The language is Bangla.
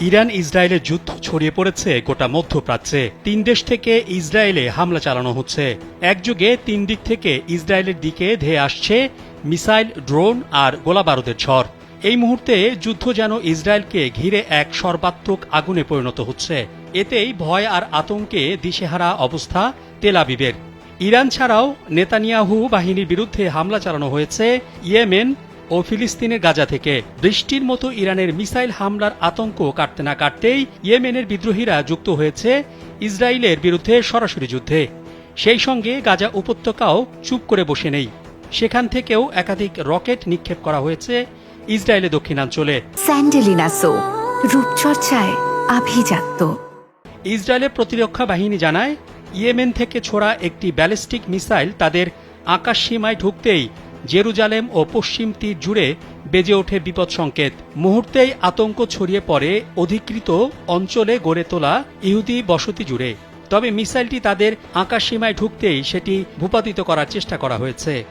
ইরান ইসরায়েলের যুদ্ধ ছড়িয়ে পড়েছে গোটা মধ্যপ্রাচ্যে। ৩ দেশ থেকে ইসরায়েলে হামলা চালানো হচ্ছে। একযোগে ৩ দিক থেকে ইসরায়েলের দিকে ধেয়ে আসছে মিসাইল, ড্রোন আর গোলাবারুদের ঝড়। এই মুহূর্তে যুদ্ধ যেন ইসরায়েলকে ঘিরে এক সর্বাত্মক আগুনে পরিণত হচ্ছে। এতেই ভয় আর আতঙ্কে দিশেহারা অবস্থা তেল আবিবের। ইরান ছাড়াও নেতানিয়াহু বাহিনীর বিরুদ্ধে হামলা চালানো হয়েছে ইয়েমেন ও ফিলিস্তিনের গাজা থেকে। বৃষ্টির মতো ইরানের মিসাইল হামলার আতঙ্ক কাটতে না কাটতেই ইয়েমেনের বিদ্রোহীরা যুক্ত হয়েছে ইসরায়েলের বিরুদ্ধে সরাসরি যুদ্ধে। সেই সঙ্গে গাজা উপত্যকাও চুপ করে বসে নেই। সেখান থেকেও একাধিক রকেট নিক্ষেপ করা হয়েছে ইসরায়েলের দক্ষিণাঞ্চলে। স্যান্ডেলিনা সো, রূপচর্চায় আভিজাত্য। ইসরায়েলের প্রতিরক্ষা বাহিনী জানায়, ইয়েমেন থেকে ছোড়া একটি ব্যালিস্টিক মিসাইল তাদের আকাশ সীমায় ঢুকতেই জেরুজালেম ও পশ্চিম তীর জুড়ে বেজে ওঠে বিপদ সংকেত। মুহূর্তেই আতঙ্ক ছড়িয়ে পড়ে অধিকৃত অঞ্চলে গড়ে তোলা ইহুদি বসতি জুড়ে। তবে মিসাইলটি তাদের আকাশ সীমায় ঢুকতেই সেটি ভূপাতিত করার চেষ্টা করা হয়েছে।